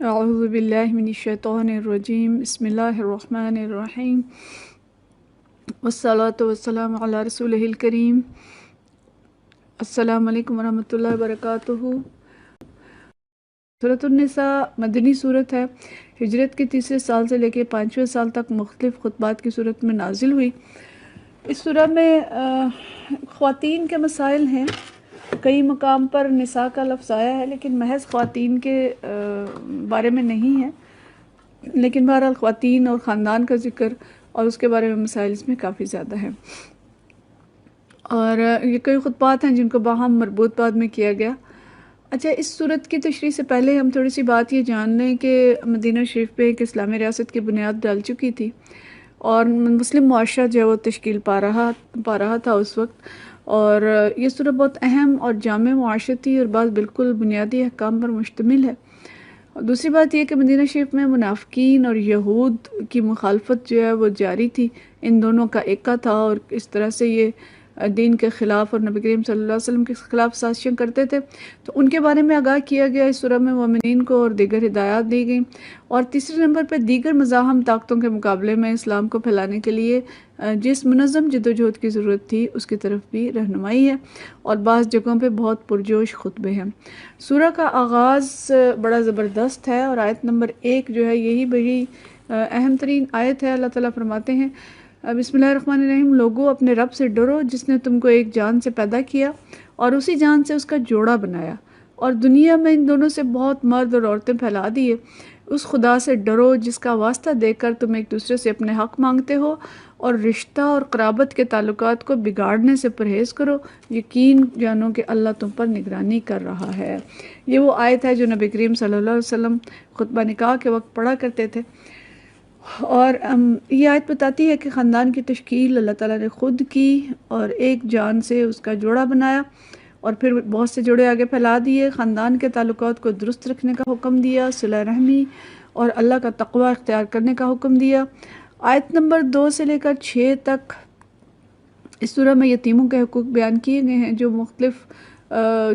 اعوذ باللہ من الشیطان الرجیم بسم اللہ الرحمن الرحیم والصلاة والسلام علی رسولہ الکریم۔ السلام علیکم ورحمۃ اللہ وبرکاتہ۔ سورۃ النساء مدنی صورت ہے۔ ہجرت کے تیسرے سال سے لے کے 5ویں سال تک مختلف خطبات کی صورت میں نازل ہوئی۔ اس سورہ میں خواتین کے مسائل ہیں، کئی مقام پر نساء کا لفظ آیا ہے لیکن محض خواتین کے بارے میں نہیں ہے، لیکن بہرحال خواتین اور خاندان کا ذکر اور اس کے بارے میں مسائل اس میں کافی زیادہ ہیں، اور یہ کئی خطبات ہیں جن کو باہم مربوط بعد میں کیا گیا۔ اچھا، اس صورت کی تشریح سے پہلے ہم تھوڑی سی بات یہ جان لیں کہ مدینہ شریف پہ ایک اسلامی ریاست کی بنیاد ڈال چکی تھی اور مسلم معاشرہ جو ہے وہ تشکیل پا رہا تھا اس وقت، اور یہ صورت بہت اہم اور جامع معاشرتی اور بعض بالکل بنیادی احکام پر مشتمل ہے۔ اور دوسری بات یہ کہ مدینہ شریف میں منافقین اور یہود کی مخالفت جو ہے وہ جاری تھی، ان دونوں کا ایکا تھا، اور اس طرح سے یہ دین کے خلاف اور نبی کریم صلی اللہ علیہ وسلم کے خلاف سازشیں کرتے تھے، تو ان کے بارے میں آگاہ کیا گیا اس سورہ میں مومنین کو، اور دیگر ہدایات دی گئیں۔ اور تیسرے نمبر پہ دیگر مزاحم طاقتوں کے مقابلے میں اسلام کو پھیلانے کے لیے جس منظم جدوجہد کی ضرورت تھی اس کی طرف بھی رہنمائی ہے، اور بعض جگہوں پہ بہت پرجوش خطبے ہیں۔ سورہ کا آغاز بڑا زبردست ہے، اور آیت نمبر 1 جو ہے یہی بڑی اہم ترین آیت ہے۔ اللہ تعالیٰ فرماتے ہیں بسم اللہ الرحمن الرحیم، لوگو اپنے رب سے ڈرو جس نے تم کو ایک جان سے پیدا کیا اور اسی جان سے اس کا جوڑا بنایا، اور دنیا میں ان دونوں سے بہت مرد اور عورتیں پھیلا دیے۔ اس خدا سے ڈرو جس کا واسطہ دے کر تم ایک دوسرے سے اپنے حق مانگتے ہو، اور رشتہ اور قرابت کے تعلقات کو بگاڑنے سے پرہیز کرو، یقین جانو کہ اللہ تم پر نگرانی کر رہا ہے۔ یہ وہ آیت ہے جو نبی کریم صلی اللہ علیہ وسلم خطبہ نکاح کے وقت پڑھا کرتے تھے، اور یہ آیت بتاتی ہے کہ خاندان کی تشکیل اللہ تعالیٰ نے خود کی، اور ایک جان سے اس کا جوڑا بنایا، اور پھر بہت سے جوڑے آگے پھیلا دیے، خاندان کے تعلقات کو درست رکھنے کا حکم دیا، صلہ رحمی اور اللہ کا تقوی اختیار کرنے کا حکم دیا۔ آیت نمبر 2 سے لے کر 6 تک اس سورہ میں یتیموں کے حقوق بیان کیے گئے ہیں، جو مختلف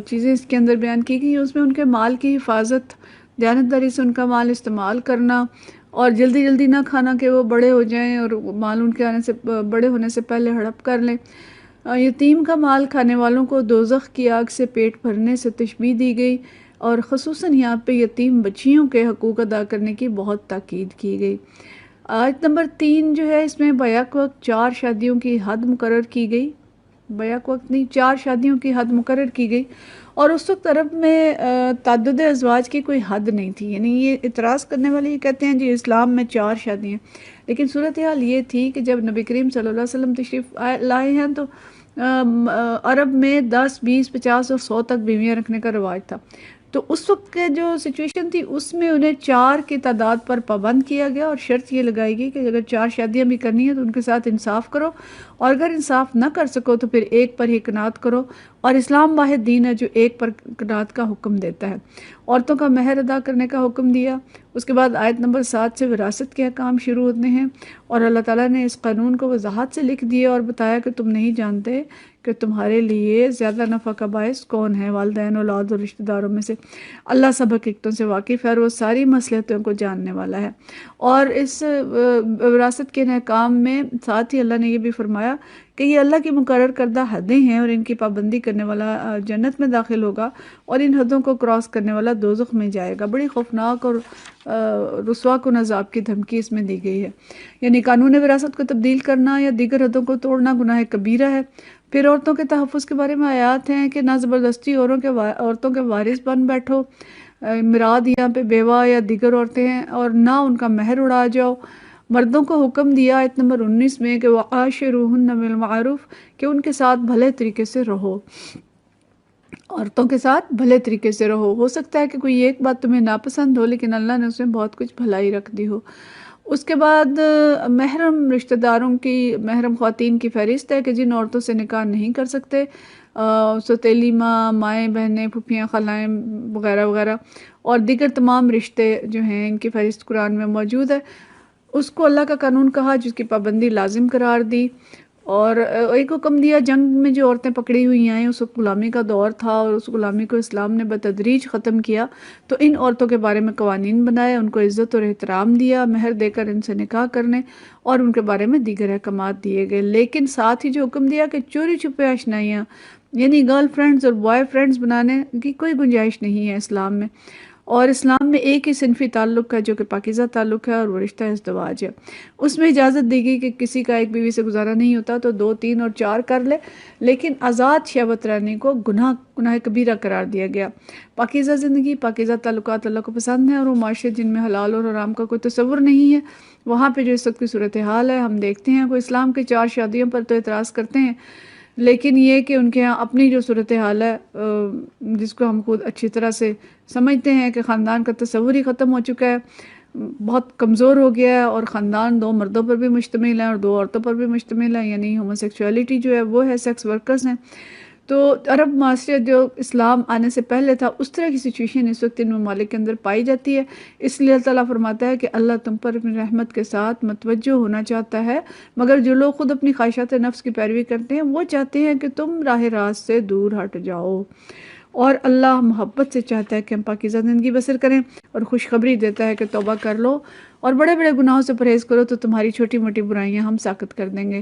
چیزیں اس کے اندر بیان کی گئی ہیں۔ اس میں ان کے مال کی حفاظت، دیانتداری سے ان کا مال استعمال کرنا، اور جلدی جلدی نہ کھانا کہ وہ بڑے ہو جائیں اور مال ان کے بڑے ہونے سے پہلے ہڑپ کر لیں۔ یتیم کا مال کھانے والوں کو دوزخ کی آگ سے پیٹ بھرنے سے تشبیہ دی گئی، اور خصوصاً یہاں پہ یتیم بچیوں کے حقوق ادا کرنے کی بہت تاکید کی گئی۔ آیت نمبر 3 جو ہے اس میں بیک وقت 4 شادیوں کی حد مقرر کی گئی، بیک وقت نہیں 4 شادیوں کی حد مقرر کی گئی، اور اس وقت عرب میں تعدد ازواج کی کوئی حد نہیں تھی، یعنی یہ اعتراض کرنے والے یہ کہتے ہیں جی اسلام میں 4 شادیاں، لیکن صورتحال یہ تھی کہ جب نبی کریم صلی اللہ علیہ وسلم تشریف لائے ہیں تو عرب میں 10 20 50 اور 100 تک بیویاں رکھنے کا رواج تھا، تو اس وقت کے جو سچویشن تھی اس میں انہیں 4 کی تعداد پر پابند کیا گیا، اور شرط یہ لگائی گئی کہ اگر 4 شادیاں بھی کرنی ہیں تو ان کے ساتھ انصاف کرو، اور اگر انصاف نہ کر سکو تو پھر ایک پر ہی قناعت کرو، اور اسلام واحد دین ہے جو ایک پر قناعت کا حکم دیتا ہے۔ عورتوں کا مہر ادا کرنے کا حکم دیا۔ اس کے بعد آیت نمبر 7 سے وراثت کے احکام شروع ہوتے ہیں، اور اللہ تعالیٰ نے اس قانون کو وضاحت سے لکھ دیا اور بتایا کہ تم نہیں جانتے کہ تمہارے لیے زیادہ نفع کا باعث کون ہے، والدین، اولاد اور رشتہ داروں میں سے۔ اللہ سب حقیقتوں سے واقف ہے اور وہ ساری مصلحتوں کو جاننے والا ہے۔ اور اس وراثت کے احکام میں ساتھ ہی اللہ نے یہ بھی فرمایا کہ یہ اللہ کی مقرر کردہ حدیں ہیں، اور ان کی پابندی کرنے والا جنت میں داخل ہوگا، اور ان حدوں کو کراس کرنے والا دوزخ میں جائے گا۔ بڑی خوفناک اور رسوا کن عذاب کی دھمکی اس میں دی گئی ہے، یعنی قانون وراثت کو تبدیل کرنا یا دیگر حدوں کو توڑنا گناہ کبیرہ ہے۔ پھر عورتوں کے تحفظ کے بارے میں آیات ہیں کہ نہ زبردستی عورتوں کے وارث بن بیٹھو، مراد یہاں پہ بیوہ یا دیگر عورتیں ہیں، اور نہ ان کا مہر اڑا جاؤ۔ مردوں کو حکم دیا آیت نمبر 19 میں کہ وَعَاشِرُوهُنَّ بِالْمَعْرُوفِ، کہ ان کے ساتھ بھلے طریقے سے رہو، عورتوں کے ساتھ بھلے طریقے سے رہو۔ ہو سکتا ہے کہ کوئی ایک بات تمہیں ناپسند ہو، لیکن اللہ نے اس میں بہت کچھ بھلائی رکھ دی ہو۔ اس کے بعد محرم رشتہ داروں کی، محرم خواتین کی فہرست ہے کہ جن عورتوں سے نکاح نہیں کر سکتے، سوتیلی ماں، مائیں، بہنیں، پھوپھیاں، خالائیں وغیرہ وغیرہ، اور دیگر تمام رشتے جو ہیں ان کی فہرست قرآن میں موجود ہے۔ اس کو اللہ کا قانون کہا جس کی پابندی لازم قرار دی، اور ایک حکم دیا جنگ میں جو عورتیں پکڑی ہوئی ہیں، اس وقت غلامی کا دور تھا اور اس غلامی کو اسلام نے بتدریج ختم کیا، تو ان عورتوں کے بارے میں قوانین بنائے، ان کو عزت اور احترام دیا، مہر دے کر ان سے نکاح کرنے اور ان کے بارے میں دیگر احکامات دیے گئے۔ لیکن ساتھ ہی جو حکم دیا کہ چوری چھپے آشنائیاں یعنی گرل فرینڈز اور بوائے فرینڈز بنانے کی کوئی گنجائش نہیں ہے اسلام میں، اور اسلام میں ایک ہی صنفی تعلق ہے جو کہ پاکیزہ تعلق ہے، اور وہ رشتہ ازدواج ہے۔ اس میں اجازت دی گئی کہ کسی کا ایک بیوی سے گزارا نہیں ہوتا تو 2، 3 اور 4 کر لے، لیکن آزاد شہوت رانی کو گناہ کبیرہ قرار دیا گیا۔ پاکیزہ زندگی، پاکیزہ تعلقات اللہ کو پسند ہیں، اور وہ معاشرے جن میں حلال اور حرام کا کوئی تصور نہیں ہے، وہاں پہ جو اس وقت کی صورتحال ہے ہم دیکھتے ہیں، کوئی اسلام کے 4 شادیوں پر تو اعتراض کرتے ہیں، لیکن یہ کہ ان کے ہاں اپنی جو صورتحال ہے جس کو ہم خود اچھی طرح سے سمجھتے ہیں کہ خاندان کا تصور ہی ختم ہو چکا ہے، بہت کمزور ہو گیا ہے، اور خاندان 2 مردوں پر بھی مشتمل ہے اور 2 عورتوں پر بھی مشتمل ہے، یعنی ہوموسیکسولیٹی جو ہے وہ ہے، سیکس ورکرز ہیں۔ تو عرب معاشرے جو اسلام آنے سے پہلے تھا اس طرح کی سچویشن اس وقت ان ممالک کے اندر پائی جاتی ہے، اس لیے اللہ تعالیٰ فرماتا ہے کہ اللہ تم پر اپنی رحمت کے ساتھ متوجہ ہونا چاہتا ہے، مگر جو لوگ خود اپنی خواہشات نفس کی پیروی کرتے ہیں وہ چاہتے ہیں کہ تم راہ راست سے دور ہٹ جاؤ، اور اللہ محبت سے چاہتا ہے کہ ہم پاکیزہ زندگی بسر کریں، اور خوشخبری دیتا ہے کہ توبہ کر لو اور بڑے بڑے گناہوں سے پرہیز کرو تو تمہاری چھوٹی موٹی برائیاں ہم ساقط کر دیں گے۔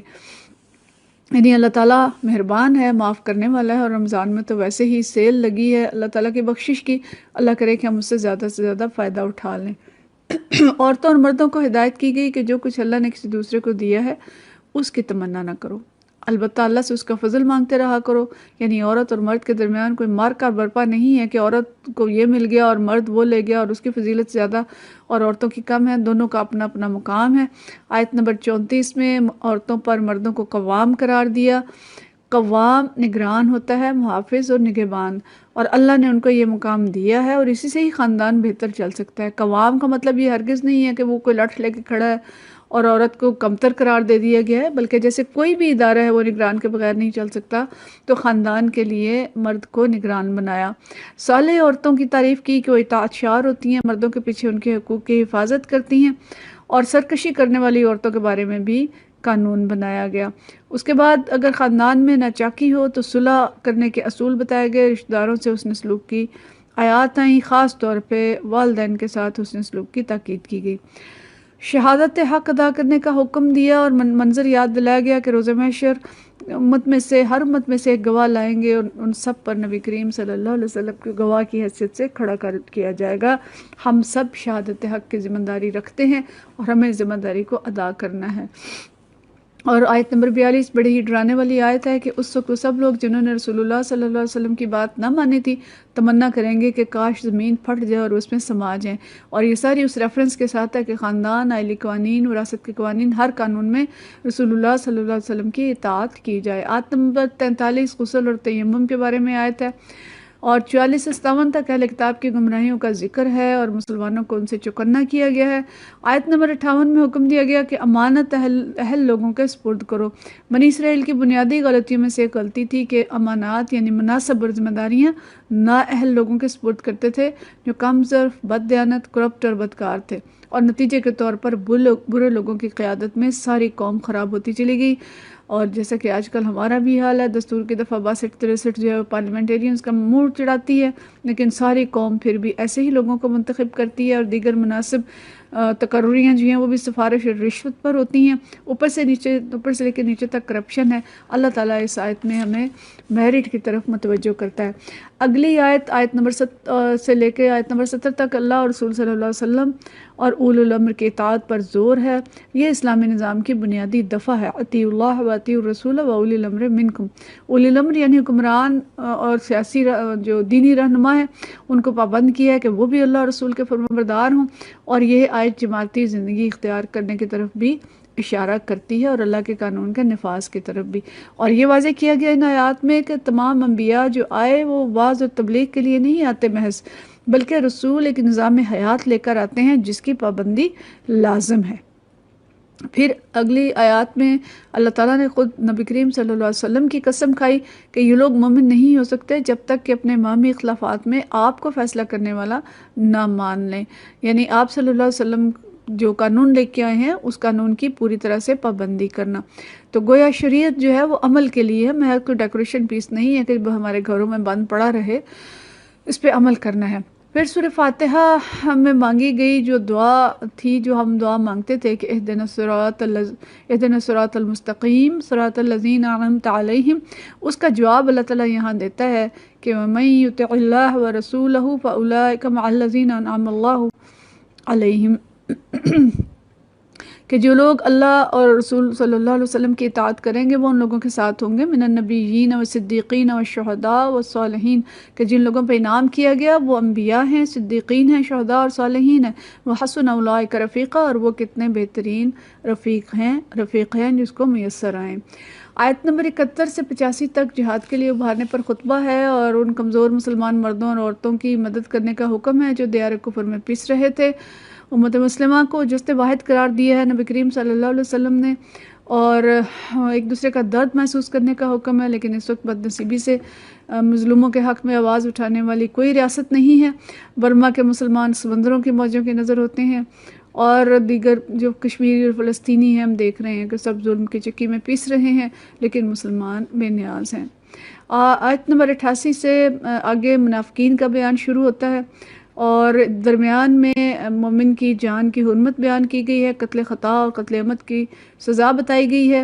یعنی اللہ تعالیٰ مہربان ہے، معاف کرنے والا ہے، اور رمضان میں تو ویسے ہی سیل لگی ہے اللہ تعالیٰ کی بخشش کی، اللہ کرے کہ ہم اس سے زیادہ فائدہ اٹھا لیں۔ عورتوں اور مردوں کو ہدایت کی گئی کہ جو کچھ اللہ نے کسی دوسرے کو دیا ہے اس کی تمنا نہ کرو، البتہ اللہ سے اس کا فضل مانگتے رہا کرو۔ یعنی عورت اور مرد کے درمیان کوئی مارکا برپا نہیں ہے کہ عورت کو یہ مل گیا اور مرد وہ لے گیا اور اس کی فضیلت زیادہ اور عورتوں کی کم ہے، دونوں کا اپنا اپنا مقام ہے۔ آیت نمبر 34 میں عورتوں پر مردوں کو قوام قرار دیا۔ قوام نگران ہوتا ہے، محافظ اور نگہبان، اور اللہ نے ان کو یہ مقام دیا ہے، اور اسی سے ہی خاندان بہتر چل سکتا ہے۔ قوام کا مطلب یہ ہرگز نہیں ہے کہ وہ کوئی لٹھ لے کے کھڑا ہے اور عورت کو کمتر قرار دے دیا گیا ہے، بلکہ جیسے کوئی بھی ادارہ ہے وہ نگران کے بغیر نہیں چل سکتا، تو خاندان کے لیے مرد کو نگران بنایا۔ صالح عورتوں کی تعریف کی کہ وہ اطاعت شار ہوتی ہیں، مردوں کے پیچھے ان کے حقوق کی حفاظت کرتی ہیں، اور سرکشی کرنے والی عورتوں کے بارے میں بھی قانون بنایا گیا۔ اس کے بعد اگر خاندان میں ناچاکی ہو تو صلح کرنے کے اصول بتائے گئے، رشتہ داروں سے حسن سلوک کی آیات آئیں، خاص طور پہ والدین کے ساتھ حسن سلوک کی تاکید کی گئی۔ شہادت حق ادا کرنے کا حکم دیا، اور منظر یاد دلایا گیا کہ روز محشر ہر امت میں سے ایک گواہ لائیں گے، اور ان سب پر نبی کریم صلی اللہ علیہ وسلم کے گواہ کی حیثیت سے کھڑا کیا جائے گا۔ ہم سب شہادت حق کی ذمہ داری رکھتے ہیں اور ہمیں ذمہ داری کو ادا کرنا ہے۔ اور آیت نمبر 42 بڑی ہی ڈرانے والی آیت ہے کہ اس وقت وہ سب لوگ جنہوں نے رسول اللہ صلی اللہ علیہ وسلم کی بات نہ مانی تھی تمنا کریں گے کہ کاش زمین پھٹ جائے اور اس میں سما جائیں، اور یہ ساری اس ریفرنس کے ساتھ ہے کہ خاندان، آئلی قوانین، وراثت کے قوانین، ہر قانون میں رسول اللہ صلی اللہ علیہ وسلم کی اطاعت کی جائے۔ آیت نمبر 43 غسل اور تیمم کے بارے میں آیت ہے، اور 44 سے 57 تک اہل کتاب کی گمراہیوں کا ذکر ہے اور مسلمانوں کو ان سے چوکنا کیا گیا ہے۔ آیت نمبر 58 میں حکم دیا گیا کہ امانت اہل لوگوں کے سپرد کرو۔ بنی اسرائیل کی بنیادی غلطیوں میں سے ایک غلطی تھی کہ امانات یعنی مناسب اور ذمہ داریاں نا اہل لوگوں کے سپرد کرتے تھے جو کم ظرف، بد دیانت، کرپٹ اور بدکار تھے، اور نتیجے کے طور پر برے لوگوں کی قیادت میں ساری قوم خراب ہوتی چلی گئی۔ اور جیسا کہ آج کل ہمارا بھی حال ہے، دستور کی دفعہ 62-63 جو ہے پارلیمنٹیرینز کا موڈ چڑھاتی ہے، لیکن ساری قوم پھر بھی ایسے ہی لوگوں کو منتخب کرتی ہے، اور دیگر مناسب تقرریاں جو ہیں وہ بھی سفارش اور رشوت پر ہوتی ہیں، اوپر سے لے کے نیچے تک کرپشن ہے۔ اللہ تعالیٰ اس آیت میں ہمیں میرٹ کی طرف متوجہ کرتا ہے۔ اگلی آیت نمبر 7 سے لے کے آیت نمبر 70 تک اللہ اور رسول صلی اللہ علیہ وسلم اور اولو الامر کی اطاعت پر زور ہے۔ یہ اسلامی نظام کی بنیادی دفعہ ہے، اطیعوا اللہ و اطیعوا الرسول و اولی الامر منکم۔ اولی الامر یعنی حکمران اور سیاسی جو دینی رہنما ہے ان کو پابند کیا ہے کہ وہ بھی اللہ اور رسول کے فرمانبردار ہوں، اور یہ آیت جماعتی زندگی اختیار کرنے کی طرف بھی اشارہ کرتی ہے اور اللہ کے قانون کے نفاذ کی طرف بھی۔ اور یہ واضح کیا گیا ان آیات میں کہ تمام انبیاء جو آئے وہ واعظ اور تبلیغ کے لیے نہیں آتے محض، بلکہ رسول ایک نظام حیات لے کر آتے ہیں جس کی پابندی لازم ہے۔ پھر اگلی آیات میں اللہ تعالیٰ نے خود نبی کریم صلی اللہ علیہ وسلم کی قسم کھائی کہ یہ لوگ مومن نہیں ہو سکتے جب تک کہ اپنے باہمی اختلافات میں آپ کو فیصلہ کرنے والا نہ مان لیں۔ یعنی آپ صلی اللہ علیہ وسلم جو قانون لے کے آئے ہیں اس قانون کی پوری طرح سے پابندی کرنا۔ تو گویا شریعت جو ہے وہ عمل کے لیے ہے، محض کوئی ڈیکوریشن پیس نہیں ہے کہ ہمارے گھروں میں بند پڑا رہے، اس پہ عمل کرنا ہے۔ پھر سورہ فاتحہ ہمیں مانگی گئی جو دعا تھی، جو ہم دعا مانگتے تھے کہ اہدنا الصراط المستقیم صراط الذین انعمت علیہم، اس کا جواب اللہ تعالیٰ یہاں دیتا ہے کہ وَمَن یُطِعِ اللَّهَ وَرَسُولَهُ فَأُولَٰئِکَ مَعَ الَّذِینَ أَنْعَمَ اللَّهُ علیہم، کہ جو لوگ اللہ اور رسول صلی اللہ علیہ وسلم کی اطاعت کریں گے وہ ان لوگوں کے ساتھ ہوں گے، من النبیین والصدیقین والشہداء والصالحین، کہ جن لوگوں پہ انعام کیا گیا وہ انبیاء ہیں، صدیقین ہیں، شہداء اور صالحین ہیں، وحسن اولئک رفیقا، اور وہ کتنے بہترین رفیق ہیں جس کو میسر آئیں۔ آیت نمبر 71 سے 85 تک جہاد کے لیے ابھارنے پر خطبہ ہے اور ان کمزور مسلمان مردوں اور عورتوں کی مدد کرنے کا حکم ہے جو دیار کفر میں پس رہے تھے۔ امت مسلمہ کو جست واحد قرار دیا ہے نبی کریم صلی اللہ علیہ وسلم نے، اور ایک دوسرے کا درد محسوس کرنے کا حکم ہے، لیکن اس وقت بد نصیبی سے مظلوموں کے حق میں آواز اٹھانے والی کوئی ریاست نہیں ہے۔ برما کے مسلمان سمندروں کی موجوں کی نظر ہوتے ہیں، اور دیگر جو کشمیری اور فلسطینی ہیں ہم دیکھ رہے ہیں کہ سب ظلم کی چکی میں پیس رہے ہیں، لیکن مسلمان بے نیاز ہیں۔ آیت نمبر 88 سے آگے منافقین کا بیان شروع ہوتا ہے، اور درمیان میں مومن کی جان کی حرمت بیان کی گئی ہے، قتل خطا اور قتل عمد کی سزا بتائی گئی ہے،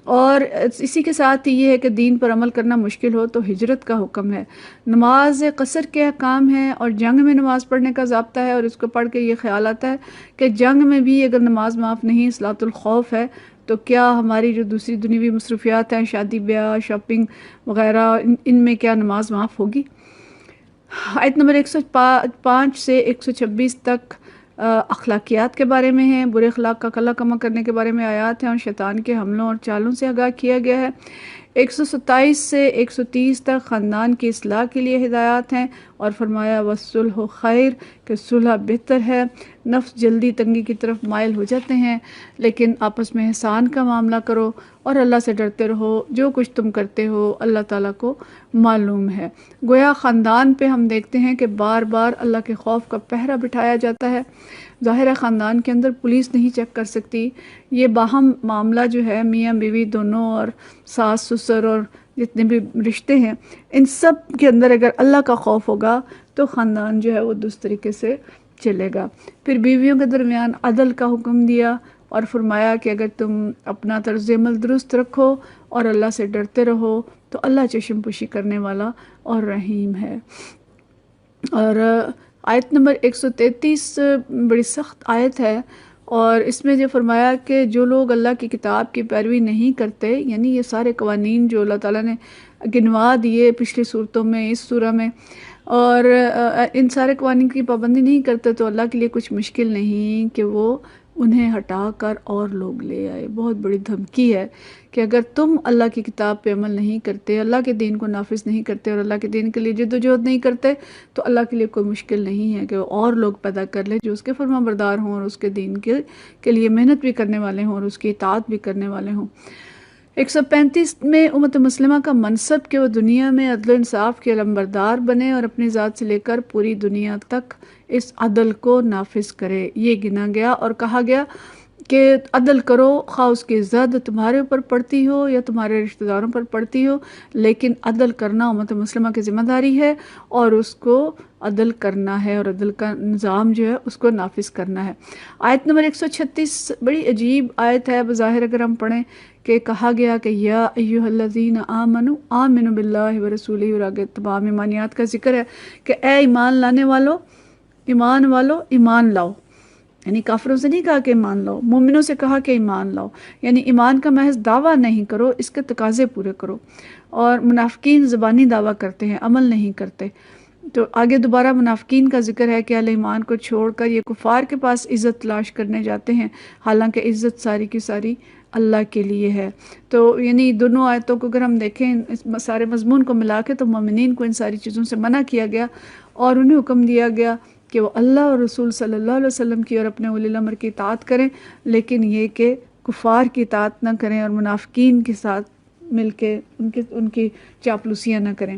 اور اسی کے ساتھ یہ ہے کہ دین پر عمل کرنا مشکل ہو تو ہجرت کا حکم ہے۔ نماز قصر کے احکام ہیں اور جنگ میں نماز پڑھنے کا ضابطہ ہے، اور اس کو پڑھ کے یہ خیال آتا ہے کہ جنگ میں بھی اگر نماز معاف نہیں، صلاۃ الخوف ہے، تو کیا ہماری جو دوسری دنیوی مصروفیات ہیں، شادی بیاہ، شاپنگ وغیرہ، ان میں کیا نماز معاف ہوگی؟ آیت نمبر 105 سے 126 تک اخلاقیات کے بارے میں ہیں، برے اخلاق کا قلع کما کرنے کے بارے میں آیات ہیں، اور شیطان کے حملوں اور چالوں سے آگاہ کیا گیا ہے۔ 127 سے 130 تک خاندان کی اصلاح کے لیے ہدایات ہیں، اور فرمایا وَالصُّلْحُ خیر، کہ صلح بہتر ہے۔ نفس جلدی تنگی کی طرف مائل ہو جاتے ہیں، لیکن آپس میں احسان کا معاملہ کرو اور اللہ سے ڈرتے رہو، جو کچھ تم کرتے ہو اللہ تعالیٰ کو معلوم ہے۔ گویا خاندان پہ ہم دیکھتے ہیں کہ بار بار اللہ کے خوف کا پہرا بٹھایا جاتا ہے۔ ظاہر ہے خاندان کے اندر پولیس نہیں چیک کر سکتی، یہ باہم معاملہ جو ہے میاں بیوی دونوں اور ساس سسر اور جتنے بھی رشتے ہیں، ان سب کے اندر اگر اللہ کا خوف ہوگا تو خاندان جو ہے وہ درست طریقے سے چلے گا۔ پھر بیویوں کے درمیان عدل کا حکم دیا، اور فرمایا کہ اگر تم اپنا طرز عمل درست رکھو اور اللہ سے ڈرتے رہو تو اللہ چشم پوشی کرنے والا اور رحیم ہے۔ اور آیت نمبر 133 بڑی سخت آیت ہے، اور اس میں جو فرمایا کہ جو لوگ اللہ کی کتاب کی پیروی نہیں کرتے، یعنی یہ سارے قوانین جو اللہ تعالیٰ نے گنوا دیے پچھلی صورتوں میں، اس سورہ میں، اور ان سارے قوانین کی پابندی نہیں کرتے تو اللہ کے لیے کچھ مشکل نہیں کہ وہ انہیں ہٹا کر اور لوگ لے آئے۔ بہت بڑی دھمکی ہے کہ اگر تم اللہ کی کتاب پہ عمل نہیں کرتے، اللہ کے دین کو نافذ نہیں کرتے اور اللہ کے دین کے لیے جد و جہد نہیں کرتے، تو اللہ کے لیے کوئی مشکل نہیں ہے کہ وہ اور لوگ پیدا کر لے جو اس کے فرما بردار ہوں اور اس کے دین کے لیے محنت بھی کرنے والے ہوں اور اس کی اطاعت بھی کرنے والے ہوں۔ 135 میں امت مسلمہ کا منصب کہ وہ دنیا میں عدل و انصاف کے علمبردار بنے اور اپنی ذات سے لے کر پوری دنیا تک اس عدل کو نافذ کرے، یہ گنا گیا اور کہا گیا کہ عدل کرو، خواہ اس کی زد تمہارے اوپر پڑتی ہو یا تمہارے رشتہ داروں پر پڑتی ہو، لیکن عدل کرنا امت مسلمہ کی ذمہ داری ہے، اور اس کو عدل کرنا ہے اور عدل کا نظام جو ہے اس کو نافذ کرنا ہے۔ آیت نمبر 136 بڑی عجیب آیت ہے بظاہر اگر ہم پڑھیں، کہ کہا گیا کہ یا ایھا الذین آمنوا آمنوا باللہ ورسولہ، اور آگے تمام ایمانیات کا ذکر ہے کہ اے ایمان لانے والو، ایمان لاؤ، یعنی کافروں سے نہیں کہا کہ ایمان لاؤ، مومنوں سے کہا کہ ایمان لاؤ، یعنی ایمان کا محض دعویٰ نہیں کرو، اس کے تقاضے پورے کرو۔ اور منافقین زبانی دعویٰ کرتے ہیں، عمل نہیں کرتے، تو آگے دوبارہ منافقین کا ذکر ہے کہ اہل ایمان کو چھوڑ کر یہ کفار کے پاس عزت تلاش کرنے جاتے ہیں، حالانکہ عزت ساری کی ساری اللہ کے لیے ہے۔ تو یعنی دونوں آیتوں کو اگر ہم دیکھیں، اس سارے مضمون کو ملا کے، تو مومنین کو ان ساری چیزوں سے منع کیا گیا اور انہیں حکم دیا گیا کہ وہ اللہ اور رسول صلی اللہ علیہ وسلم کی اور اپنے اولی الامر کی اطاعت کریں، لیکن یہ کہ کفار کی اطاعت نہ کریں اور منافقین کے ساتھ مل کے ان کی چاپلوسیاں نہ کریں۔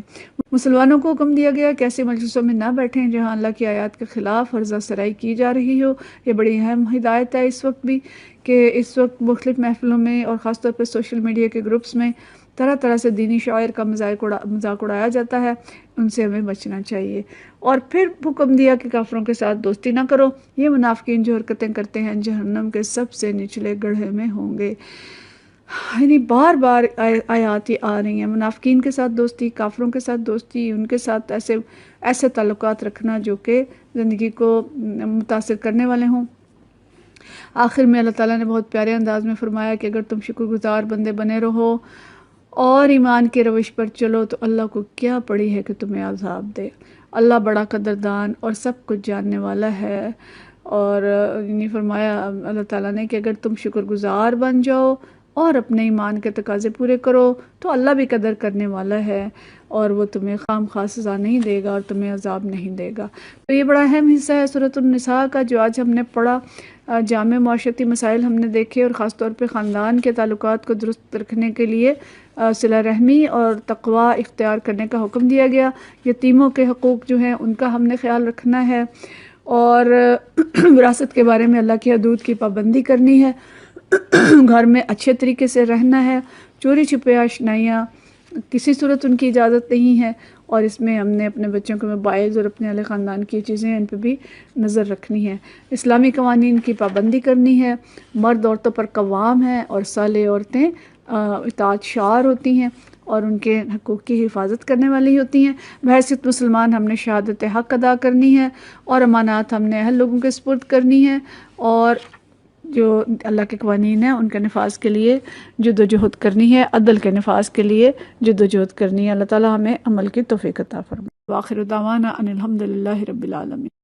مسلمانوں کو حکم دیا گیا کہ ایسے مجلسوں میں نہ بیٹھیں جہاں اللہ کی آیات کے خلاف عرضہ سرائی کی جا رہی ہو۔ یہ بڑی اہم ہدایت ہے اس وقت بھی، کہ اس وقت مختلف محفلوں میں اور خاص طور پہ سوشل میڈیا کے گروپس میں طرح طرح سے دینی شعائر کا مذاق اڑایا جاتا ہے، ان سے ہمیں بچنا چاہیے۔ اور پھر حکم دیا کہ کافروں کے ساتھ دوستی نہ کرو، یہ منافقین جو حرکتیں کرتے ہیں جہنم کے سب سے نچلے گڑھے میں ہوں گے۔ یعنی بار بار آیات یہ آ رہی ہیں، منافقین کے ساتھ دوستی، کافروں کے ساتھ دوستی، ان کے ساتھ ایسے تعلقات رکھنا جو کہ زندگی کو متاثر کرنے والے ہوں۔ آخر میں اللہ تعالیٰ نے بہت پیارے انداز میں فرمایا کہ اگر تم شکر گزار بندے بنے رہو اور ایمان کے روش پر چلو تو اللہ کو کیا پڑی ہے کہ تمہیں عذاب دے۔ اللہ بڑا قدردان اور سب کچھ جاننے والا ہے۔ اور یعنی فرمایا اللہ تعالیٰ نے کہ اگر تم شکر گزار بن جاؤ اور اپنے ایمان کے تقاضے پورے کرو تو اللہ بھی قدر کرنے والا ہے، اور وہ تمہیں خام خواہ سزا نہیں دے گا اور تمہیں عذاب نہیں دے گا۔ تو یہ بڑا اہم حصہ ہے سورۃ النساء کا جو آج ہم نے پڑھا۔ جامع معاشرتی مسائل ہم نے دیکھے، اور خاص طور پہ خاندان کے تعلقات کو درست رکھنے کے لیے صلہ رحمی اور تقوی اختیار کرنے کا حکم دیا گیا۔ یتیموں کے حقوق جو ہیں ان کا ہم نے خیال رکھنا ہے، اور وراثت کے بارے میں اللہ کی حدود کی پابندی کرنی ہے، گھر میں اچھے طریقے سے رہنا ہے، چوری چھپے آشنائیاں کسی صورت ان کی اجازت نہیں ہے، اور اس میں ہم نے اپنے بچوں کے موبائلز اور اپنے اہل خاندان کی چیزیں ان پہ بھی نظر رکھنی ہے۔ اسلامی قوانین کی پابندی کرنی ہے، مرد عورتوں پر قوام ہیں اور صالح عورتیں اطاعت شعار ہوتی ہیں اور ان کے حقوق کی حفاظت کرنے والی ہوتی ہیں۔ بحیثیت مسلمان ہم نے شہادت حق ادا کرنی ہے، اور امانات ہم نے اہل لوگوں کے سپرد کرنی ہے، اور جو اللہ کے قوانین ہیں ان کے نفاذ کے لیے جد و جہد کرنی ہے، عدل کے نفاذ کے لیے جد و جہد کرنی ہے۔ اللہ تعالیٰ ہمیں عمل کی توفیق عطا فرمائے۔ وآخر دعوانا ان الحمد للہ رب العالمین۔